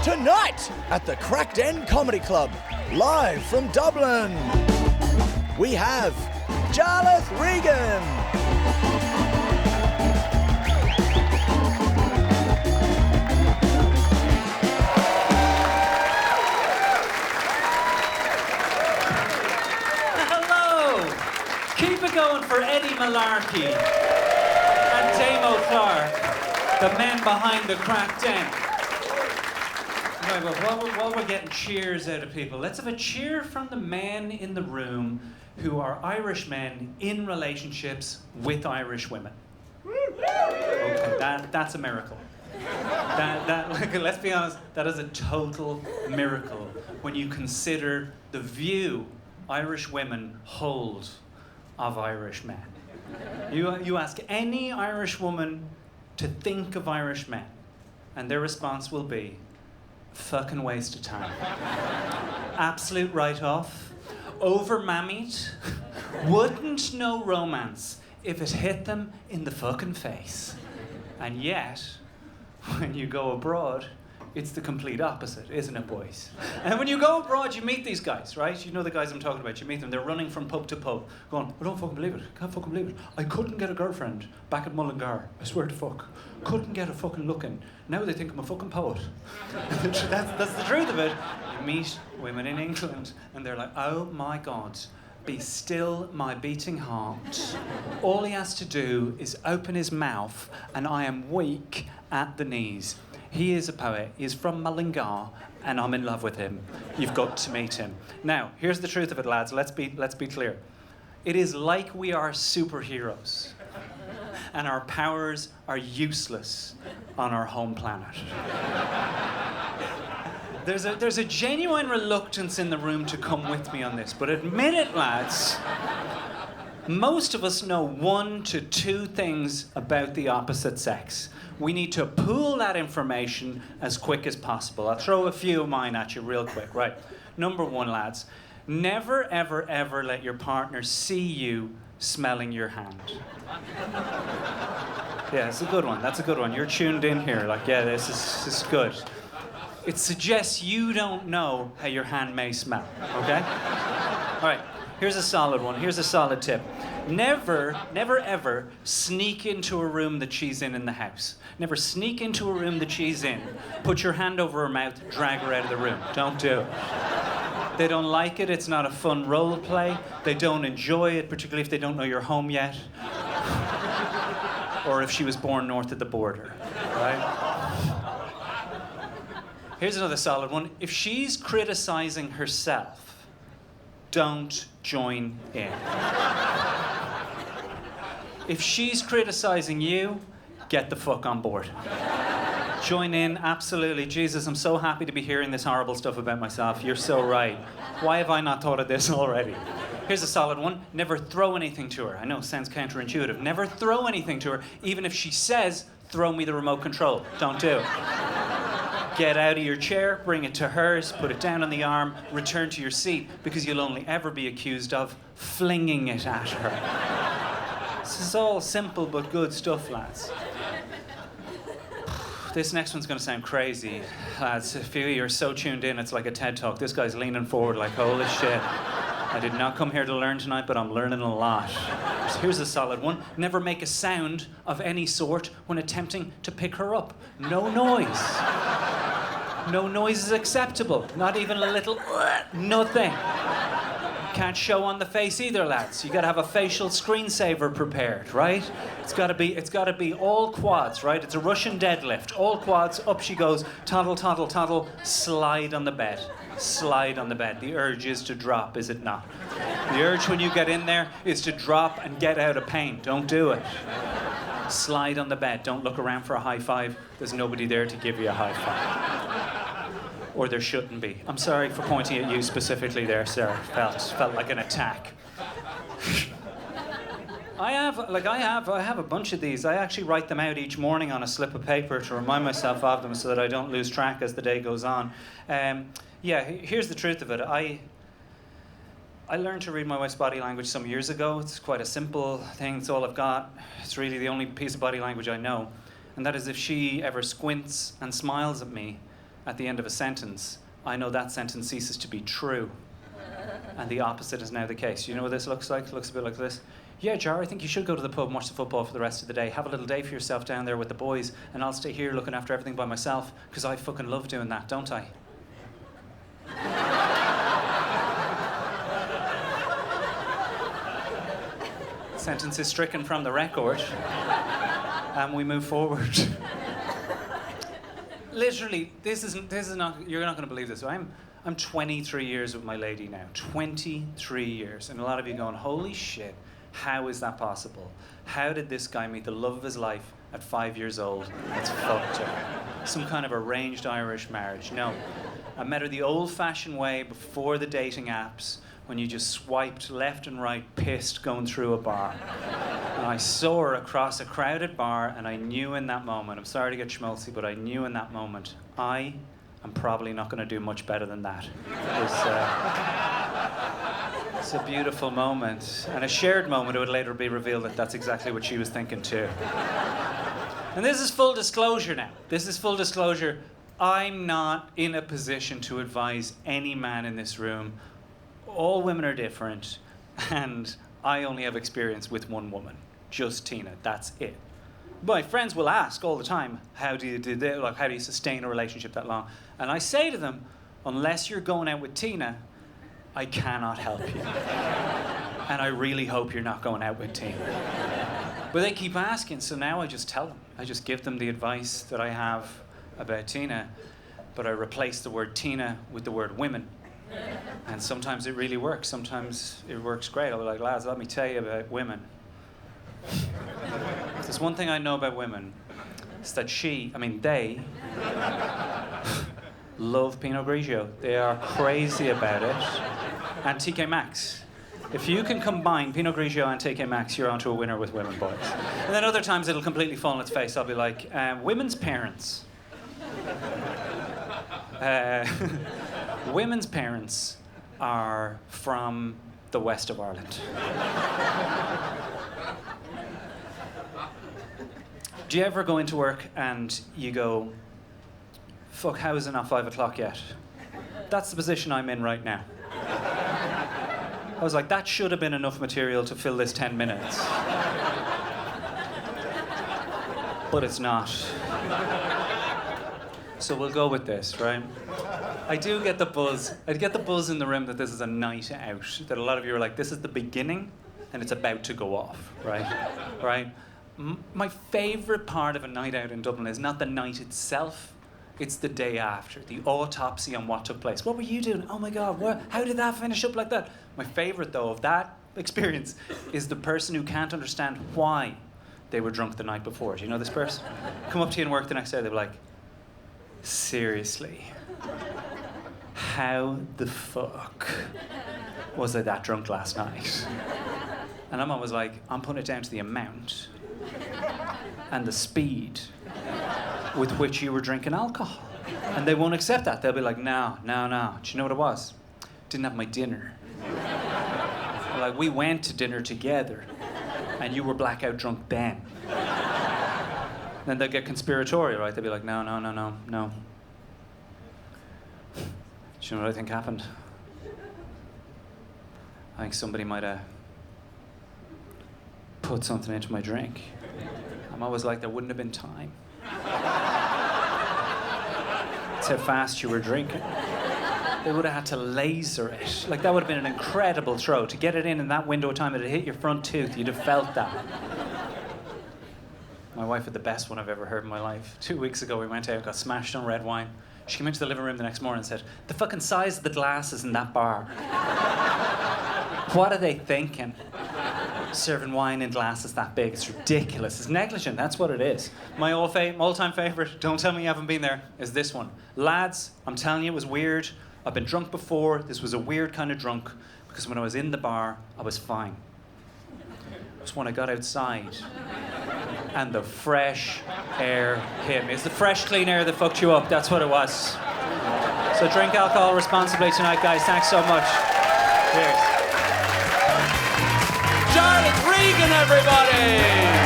Tonight at the Craic Comedy Club, live from Dublin, we have Jarlath Regan. Keep it going for Eddie Malarkey and Damo Clark, the men behind the Craic Den. Right, well, while we're getting cheers out of people, let's have a cheer from the men in the room who are Irish men in relationships with Irish women. Okay, that's a miracle. Let's be honest, that is a total miracle when you consider the view Irish women hold of Irish men. You ask any Irish woman to think of Irish men, and their response will be, fucking waste of time. Absolute write-off, over-mammied, wouldn't know romance if it hit them in the fucking face. And yet, when you go abroad, it's the complete opposite, isn't it, boys? And when you go abroad, you meet these guys, right? You know the guys I'm talking about. You meet them. They're running from pub to pub, going, I don't fucking believe it. Can't fucking believe it. I couldn't get a girlfriend back at Mullingar. I swear to fuck. Couldn't get a fucking look in. Now they think I'm a fucking poet. That's the truth of it. You meet women in England, and they're like, oh my God, be still my beating heart. All he has to do is open his mouth, and I am weak at the knees. He is a poet. He is from Mullingar, and I'm in love with him. You've got to meet him. Now, here's the truth of it, lads. Let's be clear. It is like we are superheroes, and our powers are useless on our home planet. There's a genuine reluctance in the room to come with me on this, but admit it, lads. Most of us know 1 to 2 things about the opposite sex. We need to pool that information as quick as possible. I'll throw a few of mine at you real quick. Right. Number 1, lads. Never, ever, ever let your partner see you smelling your hand. Yeah, that's a good one. That's a good one. You're tuned in here. Like, yeah, this is good. It suggests you don't know how your hand may smell. Okay? All right. Here's a solid one. Here's a solid tip. Never, ever sneak into a room that she's in the house. Never sneak into a room that she's in, put your hand over her mouth, drag her out of the room. Don't do it. They don't like it. It's not a fun role play. They don't enjoy it, particularly if they don't know you're home yet. Or if she was born north of the border, right? Here's another solid one. If she's criticizing herself, don't join in. If she's criticizing you, get the fuck on board. Join in, absolutely. Jesus, I'm so happy to be hearing this horrible stuff about myself. You're so right. Why have I not thought of this already? Here's a solid one. Never throw anything to her. I know, it sounds counterintuitive. Never throw anything to her, even if she says, throw me the remote control. Don't do it. Get out of your chair, bring it to hers, put it down on the arm, return to your seat, because you'll only ever be accused of flinging it at her. This is all simple but good stuff, lads. This next one's going to sound crazy. Lads, if you're so tuned in, it's like a TED Talk. This guy's leaning forward like, holy shit. I did not come here to learn tonight, but I'm learning a lot. So here's a solid one. Never make a sound of any sort when attempting to pick her up. No noise. No noise is acceptable. Not even a little nothing. Can't show on the face either, lads. You gotta have a facial screensaver prepared, right? It's gotta be all quads, right? It's a Russian deadlift. All quads, up she goes, toddle, toddle, toddle, slide on the bed. Slide on the bed. The urge is to drop, is it not? The urge when you get in there is to drop and get out of pain. Don't do it. Slide on the bed. Don't look around for a high five. There's nobody there to give you a high five. Or there shouldn't be. I'm sorry for pointing at you specifically there, sir. Felt like an attack. I have a bunch of these. I actually write them out each morning on a slip of paper to remind myself of them so that I don't lose track as the day goes on. Here's the truth of it. I learned to read my wife's body language some years ago. It's quite a simple thing. It's all I've got. It's really the only piece of body language I know. And that is if she ever squints and smiles at me, at the end of a sentence, I know that sentence ceases to be true. And the opposite is now the case. You know what this looks like? It looks a bit like this. Yeah, Jar, I think you should go to the pub and watch the football for the rest of the day. Have a little day for yourself down there with the boys, and I'll stay here looking after everything by myself, because I fucking love doing that, don't I? Sentence is stricken from the record, and we move forward. Literally, this is not, you're not going to believe this. I'm 23 years with my lady now. 23 years. And a lot of you going, holy shit, how is that possible? How did this guy meet the love of his life at 5 years old? That's fucked up. Some kind of arranged Irish marriage. No. I met her the old-fashioned way before the dating apps, when you just swiped left and right, pissed, going through a bar. And I saw her across a crowded bar, and I knew in that moment, I'm sorry to get schmaltzy, but I knew in that moment, I'm probably not going to do much better than that. It's a beautiful moment, and a shared moment. It would later be revealed that that's exactly what she was thinking too. And this is full disclosure now. This is full disclosure. I'm not in a position to advise any man in this room. All women are different, and I only have experience with one woman, just Tina. That's it. My friends will ask all the time, how do you sustain a relationship that long? And I say to them, unless you're going out with Tina, I cannot help you. And I really hope you're not going out with Tina. But they keep asking, so now I just tell them. I just give them the advice that I have about Tina, but I replace the word Tina with the word women. And sometimes it really works. Sometimes it works great. I'll be like, lads, let me tell you about women. There's one thing I know about women, is that they love Pinot Grigio. They are crazy about it. And TK Maxx. If you can combine Pinot Grigio and TK Maxx, you're onto a winner with women, boys. And then other times it'll completely fall on its face. I'll be like, women's parents. Women's parents are from the west of Ireland. Do you ever go into work and you go, fuck, how is it not 5 o'clock yet? That's the position I'm in right now. I was like, that should have been enough material to fill this 10 minutes. But it's not. So we'll go with this, right? I do get the buzz. I get the buzz in the room that this is a night out. That a lot of you are like, this is the beginning and it's about to go off, right? Right? My favourite part of a night out in Dublin is not the night itself, it's the day after, the autopsy on what took place. What were you doing? Oh my God, how did that finish up like that? My favourite, though, of that experience is the person who can't understand why they were drunk the night before. Do you know this person? Come up to you and work the next day, they'll be like, seriously, how the fuck was I that drunk last night? And I'm always like, I'm putting it down to the amount and the speed with which you were drinking alcohol. And they won't accept that. They'll be like, no. Do you know what it was? Didn't have my dinner. Like, we went to dinner together and you were blackout drunk then. Then they'll get conspiratorial, right? They'll be like, no. Do you know what I think happened? I think somebody might have put something into my drink. I'm always like, there wouldn't have been time. That's how fast you were drinking. They would have had to laser it. Like, that would have been an incredible throw. To get it in that window of time, it had hit your front tooth. You'd have felt that. My wife had the best one I've ever heard in my life. 2 weeks ago, we went out, got smashed on red wine. She came into the living room the next morning and said, the fucking size of the glasses in that bar. What are they thinking? Serving wine in glasses that big. It's ridiculous. It's negligent. That's what it is. My all-time favourite, don't tell me you haven't been there, is this one. Lads, I'm telling you, it was weird. I've been drunk before. This was a weird kind of drunk because when I was in the bar, I was fine. It was when I got outside and the fresh air hit me. It's the fresh, clean air that fucked you up. That's what it was. So drink alcohol responsibly tonight, guys. Thanks so much. Cheers. Jarlath Regan, everybody!